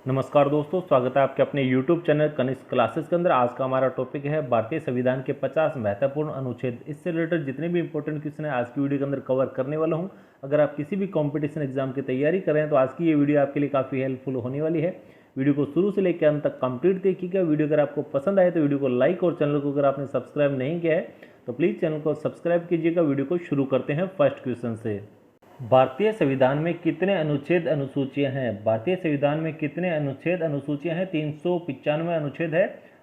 नमस्कार दोस्तों, स्वागत है आपके अपने YouTube चैनल कनिष्क क्लासेस के अंदर। आज का हमारा टॉपिक है भारतीय संविधान के 50 महत्वपूर्ण अनुच्छेद। इससे रिलेटेड जितने भी इंपॉर्टेंट क्वेश्चन है आज की वीडियो के अंदर कवर करने वाला हूं। अगर आप किसी भी कंपटीशन एग्जाम की तैयारी कर रहे हैं तो आज की ये वीडियो आपके लिए काफ़ी हेल्पफुल होने वाली है। वीडियो को शुरू से लेकर अंत तक कंप्लीट देखिएगा। वीडियो अगर आपको पसंद आए तो वीडियो को लाइक और चैनल को अगर आपने सब्सक्राइब नहीं किया है तो प्लीज़ चैनल को सब्सक्राइब कीजिएगा। वीडियो को शुरू करते हैं फर्स्ट क्वेश्चन से। भारतीय संविधान में कितने अनुच्छेद अनुसूचियां हैं? भारतीय संविधान में कितने अनुच्छेद अनुसूचियां हैं? 395 अनुच्छेद है,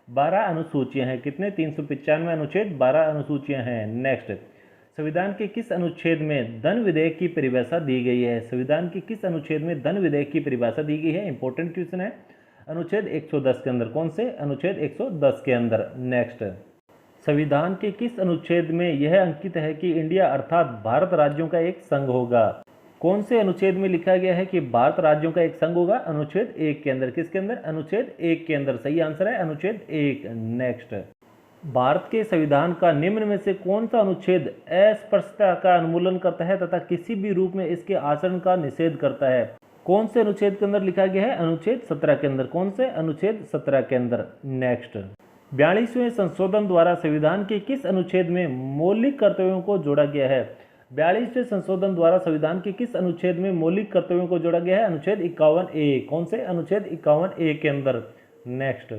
12 अनुसूचियां हैं। कितने? 395 अनुच्छेद, 12 अनुसूचियां हैं। नेक्स्ट, संविधान के किस अनुच्छेद में धन विधेयक की परिभाषा दी गई है? संविधान के किस अनुच्छेद में धन विधेयक की परिभाषा दी गई है? इंपॉर्टेंट क्वेश्चन है। अनुच्छेद 110 के अंदर। कौन से? अनुच्छेद 110 के अंदर। नेक्स्ट, संविधान के किस अनुच्छेद में यह अंकित है कि इंडिया अर्थात भारत राज्यों का एक संघ होगा? कौन से अनुच्छेद में लिखा गया है कि भारत राज्यों का एक संघ होगा? अनुच्छेद 1 के अंदर। किसके अंदर? अनुच्छेद 1 के अंदर। सही आंसर है अनुच्छेद 1। नेक्स्ट, भारत के संविधान का निम्न में से कौन सा अनुच्छेद अस्पृश्यता का उन्मूलन करता है तथा किसी भी रूप में इसके आचरण का निषेध करता है? कौन से अनुच्छेद के अंदर लिखा गया है? अनुच्छेद 17 के अंदर। कौन से? अनुच्छेद 17 के अंदर। नेक्स्ट, 42वें संशोधन द्वारा संविधान के किस अनुच्छेद में मौलिक कर्तव्यों को जोड़ा गया है? 42वें संशोधन द्वारा संविधान के किस अनुच्छेद में मौलिक कर्तव्यों को जोड़ा गया है? अनुच्छेद 51A। कौन से? अनुच्छेद 51A के अंदर। नेक्स्ट,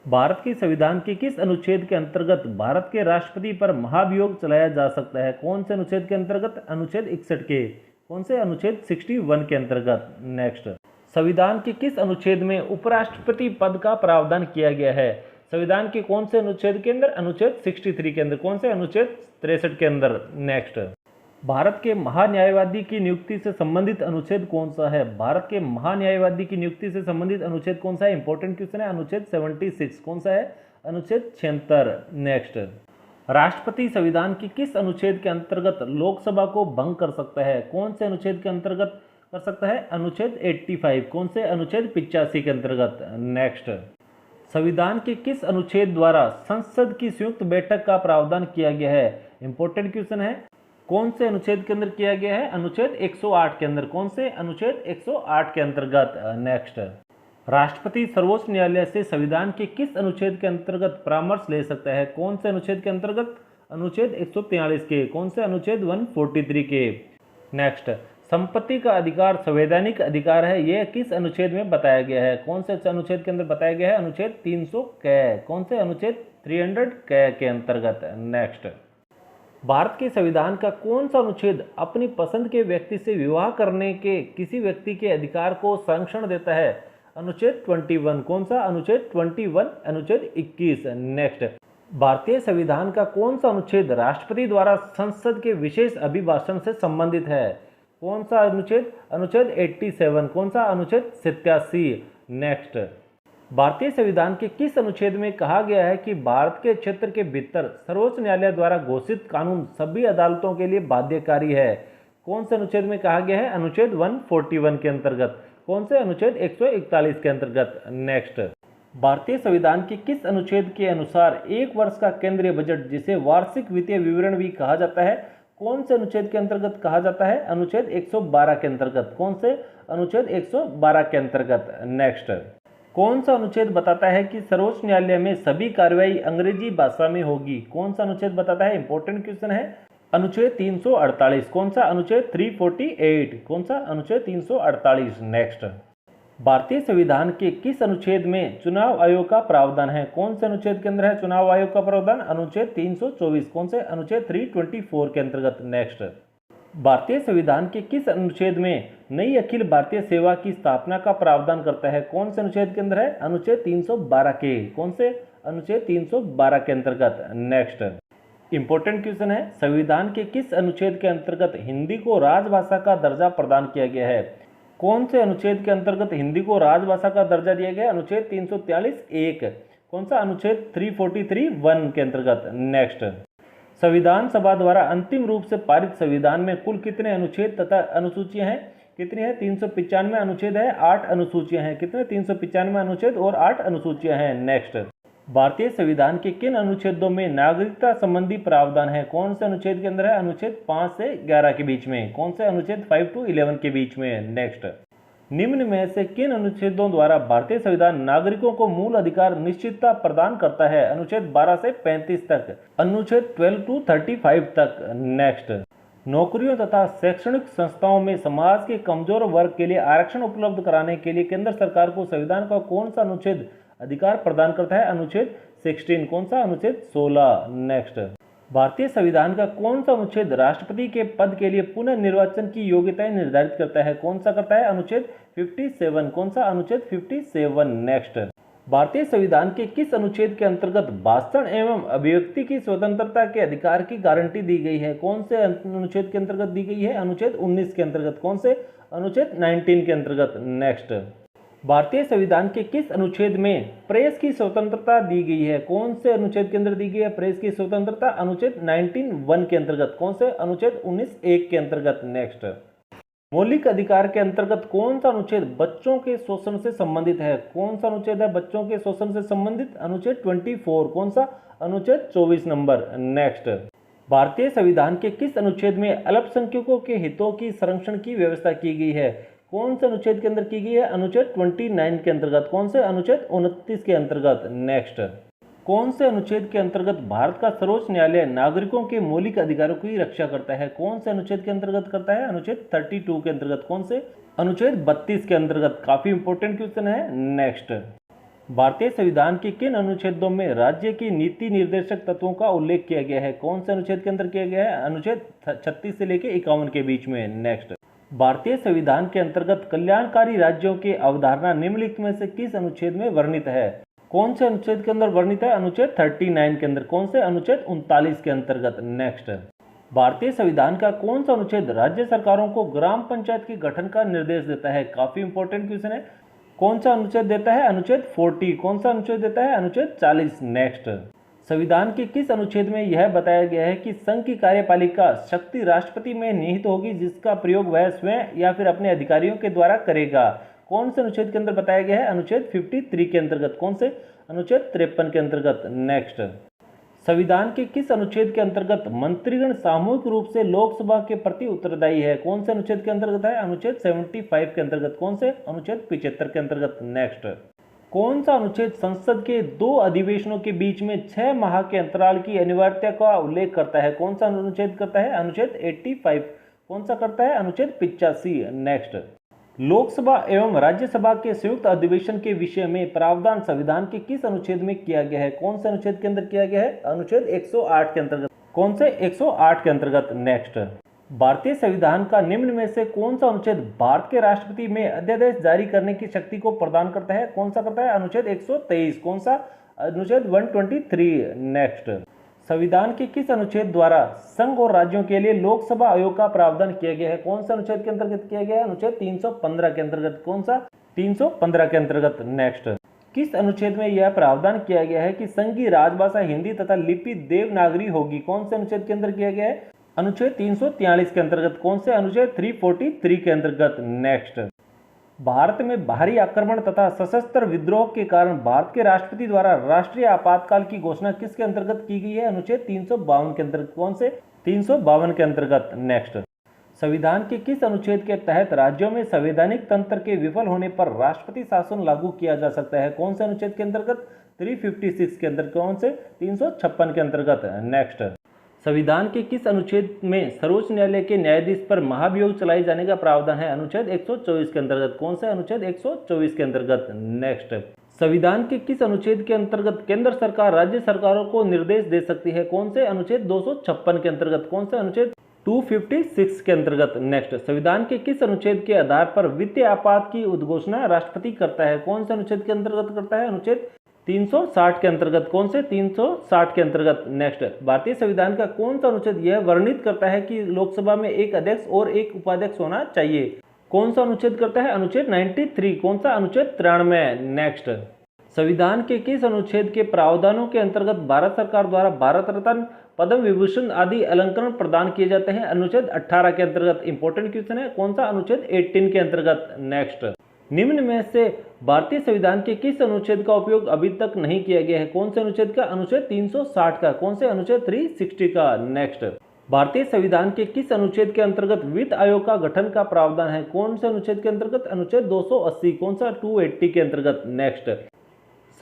भारत के संविधान के किस अनुच्छेद के अंतर्गत भारत के राष्ट्रपति पर महाभियोग चलाया जा सकता है? कौन से अनुच्छेद के अंतर्गत? अनुच्छेद 61 के। कौन से? अनुच्छेद 61 के अंतर्गत। नेक्स्ट, संविधान के किस अनुच्छेद में उपराष्ट्रपति पद का प्रावधान किया गया है? संविधान के कौन से अनुच्छेद के अंदर? अनुच्छेद 63 के अंदर। कौन से? अनुच्छेद 63 के अंदर। नेक्स्ट, भारत के महान्यायवादी की नियुक्ति से संबंधित अनुच्छेद कौन सा है? भारत के महान्यायवादी की नियुक्ति से संबंधित अनुच्छेद कौन सा है? इंपॉर्टेंट क्वेश्चन है। अनुच्छेद 76। कौन सा है? अनुच्छेद 76। नेक्स्ट, राष्ट्रपति संविधान की किस अनुच्छेद के अंतर्गत लोकसभा को भंग कर सकता है? कौन से अनुच्छेद के अंतर्गत कर सकता है? अनुच्छेद 85। कौन से? अनुच्छेद 85 के अंतर्गत। नेक्स्ट, संविधान के किस अनुच्छेद द्वारा संसद की संयुक्त बैठक का प्रावधान किया गया है? इंपॉर्टेंट क्वेश्चन है। कौन से अनुच्छेद के अंदर किया गया है? अनुच्छेद 108 के अंदर। कौन से? अनुच्छेद 108 के अंतर्गत। नेक्स्ट, राष्ट्रपति सर्वोच्च न्यायालय से संविधान के किस अनुच्छेद के अंतर्गत परामर्श ले सकता है? कौन से अनुच्छेद के अंतर्गत? अनुच्छेद 143 के। कौन से? अनुच्छेद 143 के। नेक्स्ट, संपत्ति का अधिकार संवैधानिक अधिकार है, यह किस अनुच्छेद में बताया गया है? कौन से अनुच्छेद के अंदर बताया गया है? अनुच्छेद 300 क। कौन से? अनुच्छेद 300 क के अंतर्गत। नेक्स्ट, भारत के संविधान का कौन सा अनुच्छेद अपनी पसंद के व्यक्ति से विवाह करने के किसी व्यक्ति के अधिकार को संरक्षण देता है? अनुच्छेद 21। कौन सा? अनुच्छेद 21। अनुच्छेद 21। नेक्स्ट, भारतीय संविधान का कौन सा अनुच्छेद राष्ट्रपति द्वारा संसद के विशेष अभिभाषण से संबंधित है? कौन सा अनुच्छेद? अनुच्छेद 87। कौन सा? अनुच्छेद 87। नेक्स्ट, भारतीय संविधान के किस अनुच्छेद में कहा गया है कि भारत के क्षेत्र के भीतर सर्वोच्च न्यायालय द्वारा घोषित कानून सभी अदालतों के लिए बाध्यकारी है? कौन से अनुच्छेद में कहा गया है? अनुच्छेद 141 के अंतर्गत। कौन से? अनुच्छेद 141 के अंतर्गत। नेक्स्ट, भारतीय संविधान के किस अनुच्छेद के अनुसार एक वर्ष का केंद्रीय बजट, जिसे वार्षिक वित्तीय विवरण भी कहा जाता है, कौन से अनुच्छेद के अंतर्गत कहा जाता है? अनुच्छेद 112 के अंतर्गत। कौन से? अनुच्छेद 112 के अंतर्गत। नेक्स्ट, कौन सा अनुच्छेद बताता है कि सर्वोच्च न्यायालय में सभी कार्रवाई अंग्रेजी भाषा में होगी? कौन सा अनुच्छेद बताता है? इंपॉर्टेंट क्वेश्चन है। अनुच्छेद 348। कौन सा? अनुच्छेद 348। कौन सा? अनुच्छेद 348। नेक्स्ट, भारतीय संविधान के किस अनुच्छेद में चुनाव आयोग का प्रावधान है? कौन से अनुच्छेद के अंदर है चुनाव आयोग का प्रावधान? अनुच्छेद 324। कौन से? अनुच्छेद 324 के अंतर्गत। नेक्स्ट, भारतीय संविधान के किस अनुच्छेद में नई अखिल भारतीय सेवा की स्थापना का प्रावधान करता है? कौन से अनुच्छेद के अंदर है? अनुच्छेद 312 के। कौन से? अनुच्छेद 312 के अंतर्गत। नेक्स्ट, इंपॉर्टेंट क्वेश्चन है। संविधान के किस अनुच्छेद के अंतर्गत हिंदी को राजभाषा का दर्जा प्रदान किया गया है? कौन से अनुच्छेद के अंतर्गत हिंदी को राजभाषा का दर्जा दिया गया? अनुच्छेद 343(1). कौन सा? अनुच्छेद 343(1) के अंतर्गत। नेक्स्ट, संविधान सभा द्वारा अंतिम रूप से पारित संविधान में कुल कितने अनुच्छेद तथा अनुसूचियां हैं? कितनी है? 395 अनुच्छेद है, 8 अनुसूचियां हैं। कितने? 395 अनुच्छेद और 8 अनुसूचियां हैं। नेक्स्ट, भारतीय संविधान के किन अनुच्छेदों में नागरिकता संबंधी प्रावधान है? कौन से अनुच्छेद के अंदर है? अनुच्छेद 5 से 11 के बीच में। कौन से? अनुच्छेद 5 to 11 के बीच में। नेक्स्ट, निम्न में से किन अनुच्छेदों द्वारा भारतीय संविधान नागरिकों को मूल अधिकार निश्चितता प्रदान करता है? अनुच्छेद 12 से 35 तक, अनुच्छेद 12 to 35 तक। नेक्स्ट, नौकरियों तथा शैक्षणिक संस्थाओं में समाज के कमजोर वर्ग के लिए आरक्षण उपलब्ध कराने के लिए केंद्र सरकार को संविधान का कौन सा अनुच्छेद अधिकार प्रदान करता है? अनुच्छेद 16। कौन सा? अनुच्छेद 16। नेक्स्ट, भारतीय संविधान का कौन सा अनुच्छेद राष्ट्रपति के पद के लिए पुनः निर्वाचन की योग्यताएं निर्धारित करता है? कौन सा करता है? अनुच्छेद 57। कौन सा? अनुच्छेद 57। नेक्स्ट, भारतीय संविधान के किस अनुच्छेद के अंतर्गत भाषण एवं अभिव्यक्ति की स्वतंत्रता के अधिकार की गारंटी दी गई है? कौन से अनुच्छेद के अंतर्गत दी गई है? अनुच्छेद 19 के अंतर्गत। कौन से? अनुच्छेद 19 के अंतर्गत। नेक्स्ट, भारतीय संविधान के किस अनुच्छेद में प्रेस की स्वतंत्रता दी गई है? कौन से अनुच्छेद के अंदर दी गई है प्रेस की स्वतंत्रता? अनुच्छेद 19(1) के अंतर्गत। कौन से? अनुच्छेद 19(1) के अंतर्गत। नेक्स्ट, मौलिक अधिकार के अंतर्गत कौन सा अनुच्छेद बच्चों के शोषण से संबंधित है? कौन सा अनुच्छेद है बच्चों के शोषण से संबंधित? अनुच्छेद 24। कौन सा? अनुच्छेद 24 नंबर। नेक्स्ट, भारतीय संविधान के किस अनुच्छेद में अल्पसंख्यकों के हितों की संरक्षण की व्यवस्था की गई है? कौन से अनुच्छेद के अंदर की गई है? अनुच्छेद 29 के अंतर्गत। कौन से? अनुच्छेद 29 के अंतर्गत। नेक्स्ट, कौन से अनुच्छेद के अंतर्गत भारत का सर्वोच्च न्यायालय नागरिकों के मौलिक अधिकारों की रक्षा करता है? कौन से अनुच्छेद के अंतर्गत करता है? अनुच्छेद 32 के अंतर्गत। कौन से? अनुच्छेद 32 के अंतर्गत। काफी इंपॉर्टेंट क्वेश्चन है। नेक्स्ट, भारतीय संविधान के किन अनुच्छेदों में राज्य की नीति निर्देशक तत्वों का उल्लेख किया गया है? कौन से अनुच्छेद के अंदर किया गया है? अनुच्छेद 36 से लेकर 51 के बीच में। नेक्स्ट, भारतीय संविधान के अंतर्गत कल्याणकारी राज्यों की अवधारणा निम्नलिखित में से किस अनुच्छेद में वर्णित है? कौन से अनुच्छेद के अंदर वर्णित है? अनुच्छेद 39 के अंदर। कौन से? अनुच्छेद 39 के अंतर्गत। नेक्स्ट, भारतीय संविधान का कौन सा अनुच्छेद राज्य सरकारों को ग्राम पंचायत के गठन का निर्देश देता है? काफी इंपॉर्टेंट क्वेश्चन है। कौन सा अनुच्छेद देता है? अनुच्छेद 40। कौन सा अनुच्छेद देता है? अनुच्छेद 40। नेक्स्ट, संविधान के किस अनुच्छेद में यह बताया गया है कि संघ की कार्यपालिका शक्ति राष्ट्रपति में निहित होगी, जिसका प्रयोग वह स्वयं या फिर अपने अधिकारियों के द्वारा करेगा? कौन से अनुच्छेद के अंदर बताया गया है? अनुच्छेद 53 के अंतर्गत। कौन से? अनुच्छेद 53 के अंतर्गत। नेक्स्ट, संविधान के किस अनुच्छेद के अंतर्गत मंत्रीगण सामूहिक रूप से लोकसभा के प्रति उत्तरदायी है? कौन से अनुच्छेद के अंतर्गत है? अनुच्छेद 75 के अंतर्गत। कौन से? अनुच्छेद 75 के अंतर्गत। नेक्स्ट, कौन सा अनुच्छेद संसद के 2 अधिवेशनों के बीच में 6 माह के अंतराल की अनिवार्यता का उल्लेख करता है? कौन सा अनुच्छेद करता है? अनुच्छेद 85। कौन सा करता है? अनुच्छेद 85। नेक्स्ट, लोकसभा एवं राज्यसभा के संयुक्त अधिवेशन के विषय में प्रावधान संविधान के किस अनुच्छेद में किया गया है? कौन से अनुच्छेद के अंदर किया गया है? अनुच्छेद 108 के अंतर्गत। कौन से? 108 के अंतर्गत। नेक्स्ट, भारतीय संविधान का निम्न में से कौन सा अनुच्छेद भारत के राष्ट्रपति में अध्यादेश जारी करने की शक्ति को प्रदान करता है? कौन सा करता है? अनुच्छेद 123। कौन सा? अनुच्छेद 123। नेक्स्ट, संविधान के किस अनुच्छेद द्वारा संघ और राज्यों के लिए लोकसभा आयोग का प्रावधान किया गया है? कौन सा अनुच्छेद के अंतर्गत किया गया है? अनुच्छेद 315 के अंतर्गत। कौन सा? 315 के अंतर्गत। नेक्स्ट, किस अनुच्छेद में यह प्रावधान किया गया है कि संघ की राजभाषा हिंदी तथा लिपि देवनागरी होगी? कौन से अनुच्छेद के अंदर किया गया है? अनुच्छेद 343 के अंतर्गत। कौन से? अनुच्छेद 343 के अंतर्गत। नेक्स्ट, भारत में बाहरी आक्रमण तथा सशस्त्र विद्रोह के कारण भारत के राष्ट्रपति द्वारा राष्ट्रीय आपातकाल की घोषणा किसके अंतर्गत की गई है? अनुच्छेद 352 के अंतर्गत। कौन से? 352 के अंतर्गत। नेक्स्ट, संविधान के किस अनुच्छेद के तहत राज्यों में संवैधानिक तंत्र के विफल होने पर राष्ट्रपति शासन लागू किया जा सकता है? कौन से अनुच्छेद के अंतर्गत? 356 के अंतर्गत। कौन से? 356 के अंतर्गत। नेक्स्ट, संविधान के किस अनुच्छेद में सर्वोच्च न्यायालय के न्यायाधीश पर महाभियोग चलाए जाने का प्रावधान है? अनुच्छेद 124 के अंतर्गत। कौन से? अनुच्छेद 124 के अंतर्गत। नेक्स्ट, संविधान के किस अनुच्छेद के अंतर्गत केंद्र सरकार राज्य सरकारों को निर्देश दे सकती है? कौन से? अनुच्छेद 256 के अंतर्गत। कौन से? अनुच्छेद 256 के अंतर्गत। नेक्स्ट, संविधान के किस अनुच्छेद के आधार पर वित्तीय आपात की उद्घोषणा राष्ट्रपति करता है? कौन से अनुच्छेद के अंतर्गत करता है? अनुच्छेद 360 के अंतर्गत। कौन से? 360 के अंतर्गत। नेक्स्ट, भारतीय संविधान का कौन सा अनुच्छेद यह वर्णित करता है कि लोकसभा में एक अध्यक्ष और एक उपाध्यक्ष होना चाहिए? कौन सा अनुच्छेद करता है? अनुच्छेद 93। कौन सा? अनुच्छेद 93। नेक्स्ट, संविधान के किस अनुच्छेद के प्रावधानों के अंतर्गत भारत सरकार द्वारा भारत रत्न, पद्म विभूषण आदि अलंकरण प्रदान किए जाते हैं? अनुच्छेद 18 के अंतर्गत। इंपॉर्टेंट क्वेश्चन है। कौन सा? अनुच्छेद 18 के अंतर्गत। नेक्स्ट, निम्न में से भारतीय संविधान के किस अनुच्छेद का उपयोग अभी तक नहीं किया गया है? कौन से अनुच्छेद का? अनुच्छेद 360 का। कौन से? अनुच्छेद 360 का। नेक्स्ट, भारतीय संविधान के किस अनुच्छेद के अंतर्गत वित्त आयोग का गठन का प्रावधान है? कौन से अनुच्छेद के अंतर्गत? अनुच्छेद 280। कौन सा? 280 के अंतर्गत। नेक्स्ट,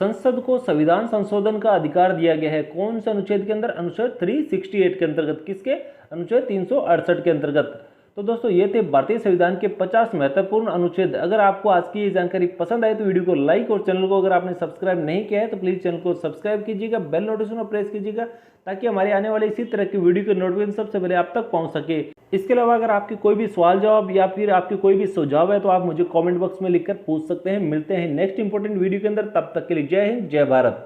संसद को संविधान संशोधन का अधिकार दिया गया है। कौन से अनुच्छेद के अंदर? अनुच्छेद 368 के अंतर्गत। किसके? अनुच्छेद 368 के अंतर्गत। तो दोस्तों ये थे भारतीय संविधान के 50 महत्वपूर्ण अनुच्छेद। अगर आपको आज की ये जानकारी पसंद आई तो वीडियो को लाइक और चैनल को अगर आपने सब्सक्राइब नहीं किया है तो प्लीज चैनल को सब्सक्राइब कीजिएगा, बेल नोटिफिकेशन को प्रेस कीजिएगा ताकि हमारे आने वाले इसी तरह की वीडियो के नोटिफिकेशन सबसे पहले आप तक पहुंच सके। इसके अलावा अगर आपकी कोई भी सवाल जवाब या फिर आपकी कोई भी सुझाव है तो आप मुझे कॉमेंट बॉक्स में लिखकर पूछ सकते हैं। मिलते हैं नेक्स्ट इंपॉर्टेंट वीडियो के अंदर, तब तक के लिए जय हिंद, जय भारत।